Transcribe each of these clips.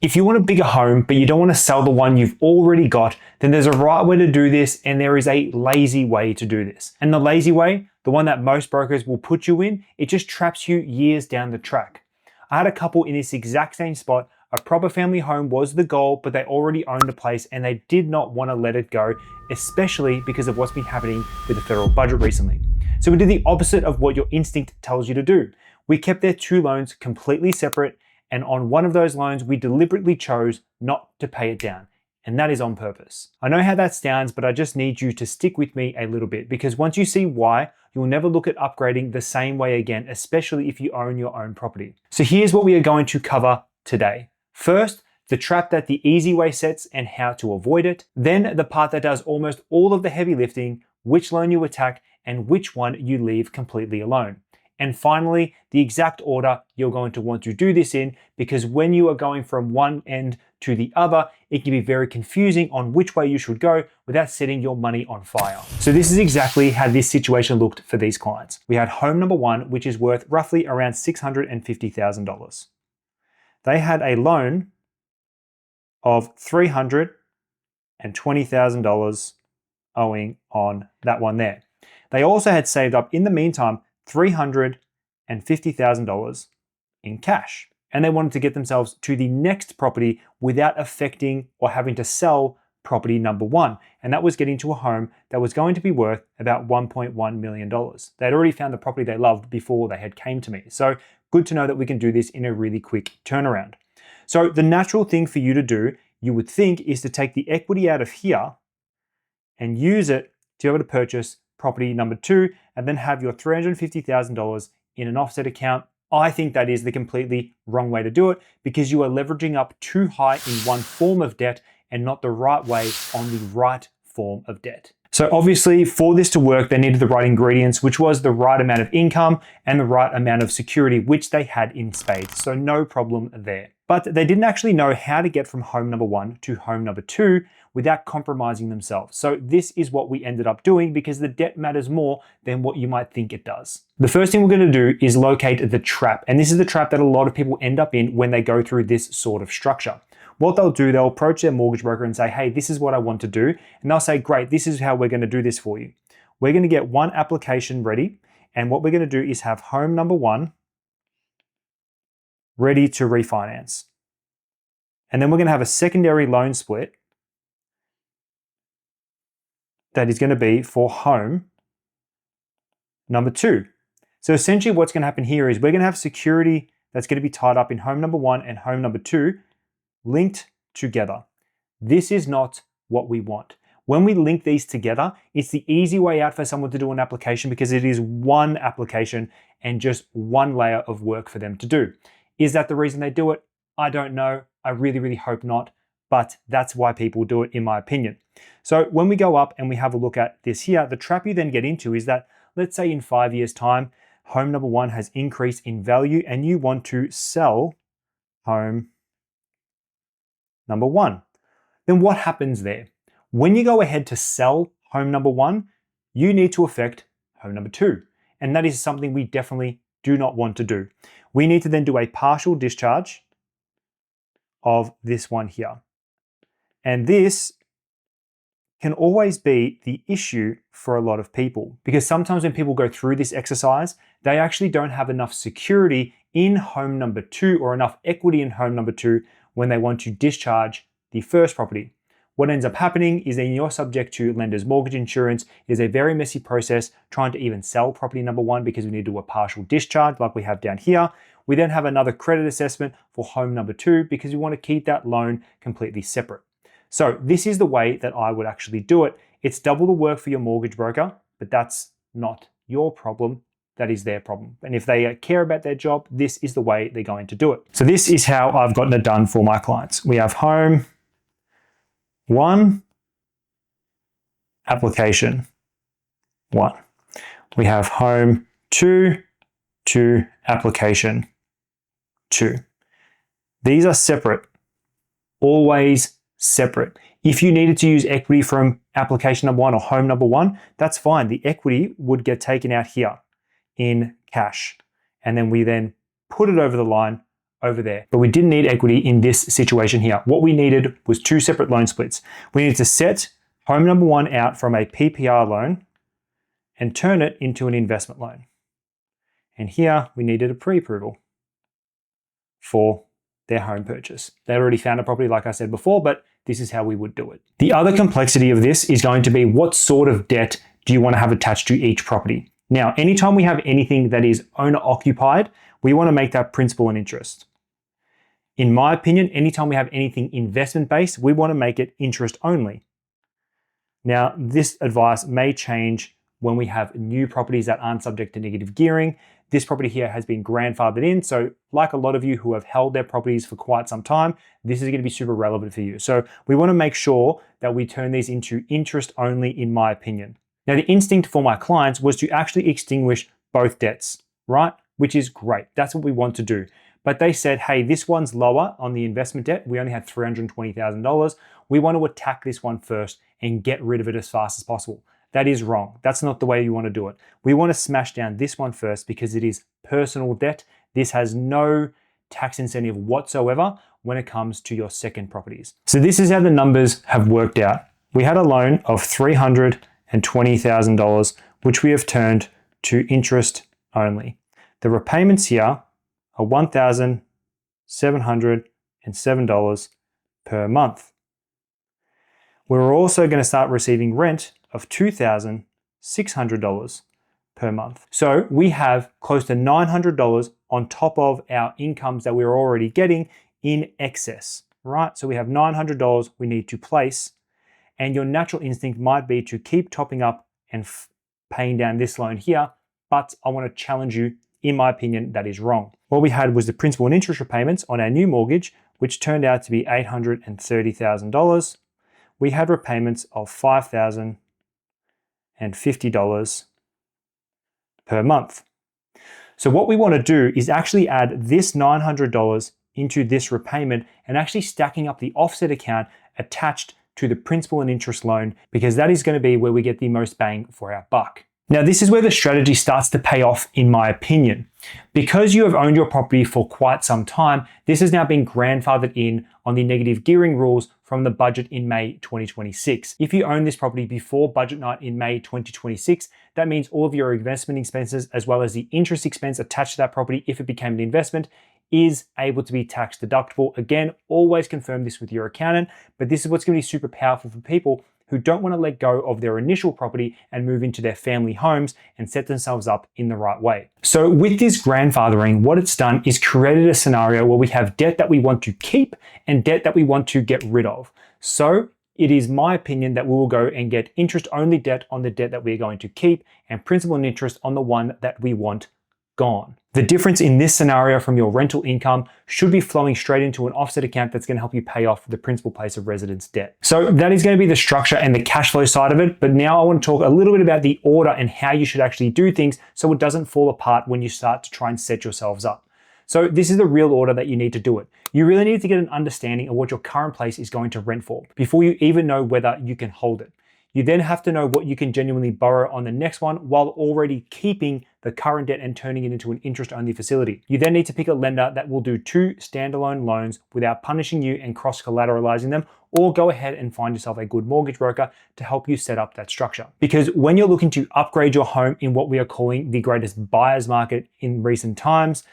If you want a bigger home, but you don't want to sell the one you've already got, then there's a right way to do this, and there is a lazy way to do this. And the lazy way, the one that most brokers will put you in, it just traps you years down the track. I had a couple in this exact same spot. A proper family home was the goal, but they already owned the place and they did not want to let it go, especially because of what's been happening with the federal budget recently. So we did the opposite of what your instinct tells you to do. We kept their two loans completely separate, and on one of those loans, we deliberately chose not to pay it down. And that is on purpose. I know how that sounds, but I just need you to stick with me a little bit, because once you see why, you'll never look at upgrading the same way again, especially if you own your own property. So here's what we are going to cover today. First, the trap that the easy way sets and how to avoid it. Then the part that does almost all of the heavy lifting, which loan you attack and which one you leave completely alone. And finally, the exact order you're going to want to do this in, because when you are going from one end to the other, it can be very confusing on which way you should go without setting your money on fire. So this is exactly how this situation looked for these clients. We had home number one, which is worth roughly around $650,000. They had a loan of $320,000 owing on that one there. They also had saved up in the meantime $350,000 in cash. And they wanted to get themselves to the next property without affecting or having to sell property number one. And that was getting to a home that was going to be worth about $1.1 million. They'd already found the property they loved before they had came to me. So good to know that we can do this in a really quick turnaround. So the natural thing for you to do, you would think, is to take the equity out of here and use it to be able to purchase property number two, and then have your $350,000 in an offset account. I think that is the completely wrong way to do it, because you are leveraging up too high in one form of debt and not the right way on the right form of debt. So obviously for this to work, they needed the right ingredients, which was the right amount of income and the right amount of security, which they had in spades. So no problem there. But they didn't actually know how to get from home number one to home number two without compromising themselves. So this is what we ended up doing, because the debt matters more than what you might think it does. The first thing we're going to do is locate the trap. And this is the trap that a lot of people end up in when they go through this sort of structure. What they'll do, they'll approach their mortgage broker and say, hey, this is what I want to do. And they'll say, great, this is how we're going to do this for you. We're going to get one application ready. And what we're going to do is have home number one ready to refinance. And then we're going to have a secondary loan split that is going to be for home number two. So essentially what's going to happen here is we're going to have security that's going to be tied up in home number one and home number two linked together. This is not what we want. When we link these together, it's the easy way out for someone to do an application, because it is one application and just one layer of work for them to do. Is that the reason they do it? I don't know. I really, really hope not. But that's why people do it, in my opinion. So when we go up and we have a look at this here, the trap you then get into is that, let's say in 5 years' time, home number one has increased in value and you want to sell home number one. Then what happens there? When you go ahead to sell home number one, you need to affect home number two. And that is something we definitely do not want to do. We need to then do a partial discharge of this one here. And this can always be the issue for a lot of people, because sometimes when people go through this exercise, they actually don't have enough security in home number two or enough equity in home number two when they want to discharge the first property. What ends up happening is then you're subject to lender's mortgage insurance. It is a very messy process trying to even sell property number one, because we need to do a partial discharge like we have down here. We then have another credit assessment for home number two, because we want to keep that loan completely separate. So this is the way that I would actually do it. It's double the work for your mortgage broker, but that's not your problem. That is their problem. And if they care about their job, this is the way they're going to do it. So this is how I've gotten it done for my clients. We have home one, application one. We have home two, application two. These are separate, always separate. If you needed to use equity from application number one or home number one, that's fine. The equity would get taken out here in cash. And then we then put it over the line over there. But we didn't need equity in this situation here. What we needed was 2 separate loan splits. We needed to set home number 1 out from a PPR loan and turn it into an investment loan. And here we needed a pre-approval for their home purchase. They already found a property, like I said before, but this is how we would do it. The other complexity of this is going to be what sort of debt do you want to have attached to each property? Now, anytime we have anything that is owner occupied, we want to make that principal and interest. In my opinion, anytime we have anything investment based, we want to make it interest only. Now, this advice may change when we have new properties that aren't subject to negative gearing. This property here has been grandfathered in. So like a lot of you who have held their properties for quite some time, this is going to be super relevant for you. So we want to make sure that we turn these into interest only, in my opinion. Now, the instinct for my clients was to actually extinguish both debts, right? Which is great. That's what we want to do. But they said, hey, this one's lower on the investment debt. We only had $320,000. We want to attack this one first and get rid of it as fast as possible. That is wrong. That's not the way you want to do it. We want to smash down this one first because it is personal debt. This has no tax incentive whatsoever when it comes to your second properties. So this is how the numbers have worked out. We had a loan of $320,000, which we have turned to interest only. The repayments here are $1,707 per month. We're also going to start receiving rent of $2,600 per month. So we have close to $900 on top of our incomes that we're already getting in excess, right? So we have $900 we need to place, and your natural instinct might be to keep topping up and paying down this loan here, but I want to challenge you. In my opinion, that is wrong. What we had was the principal and interest repayments on our new mortgage, which turned out to be $830,000. We had repayments of $5,050 per month. So what we want to do is actually add this $900 into this repayment and actually stacking up the offset account attached to the principal and interest loan, because that is going to be where we get the most bang for our buck. Now, this is where the strategy starts to pay off, in my opinion. Because you have owned your property for quite some time, this has now been grandfathered in on the negative gearing rules from the budget in May 2026. If you own this property before budget night in May 2026, that means all of your investment expenses, as well as the interest expense attached to that property if it became an investment, is able to be tax deductible. Again, always confirm this with your accountant, but this is what's going to be super powerful for people who don't want to let go of their initial property and move into their family homes and set themselves up in the right way. So with this grandfathering, what it's done is created a scenario where we have debt that we want to keep and debt that we want to get rid of. So it is my opinion that we will go and get interest-only debt on the debt that we're going to keep and principal and interest on the one that we want gone. The difference in this scenario from your rental income should be flowing straight into an offset account that's going to help you pay off the principal place of residence debt. So that is going to be the structure and the cash flow side of it. But now I want to talk a little bit about the order and how you should actually do things so it doesn't fall apart when you start to try and set yourselves up. So this is the real order that you need to do it. You really need to get an understanding of what your current place is going to rent for before you even know whether you can hold it. You then have to know what you can genuinely borrow on the next one while already keeping the current debt and turning it into an interest-only facility. You then need to pick a lender that will do 2 standalone loans without punishing you and cross-collateralizing them, or go ahead and find yourself a good mortgage broker to help you set up that structure. Because when you're looking to upgrade your home in what we are calling the greatest buyer's market in recent times,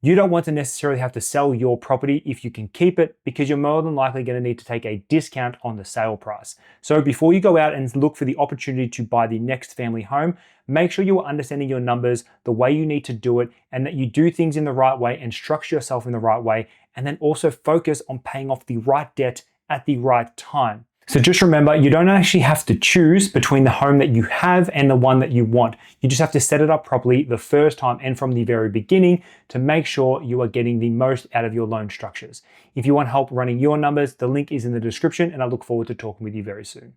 you don't want to necessarily have to sell your property if you can keep it, because you're more than likely going to need to take a discount on the sale price. So before you go out and look for the opportunity to buy the next family home, make sure you are understanding your numbers, the way you need to do it, and that you do things in the right way and structure yourself in the right way, and then also focus on paying off the right debt at the right time. So just remember, you don't actually have to choose between the home that you have and the one that you want. You just have to set it up properly the first time and from the very beginning to make sure you are getting the most out of your loan structures. If you want help running your numbers, the link is in the description, and I look forward to talking with you very soon.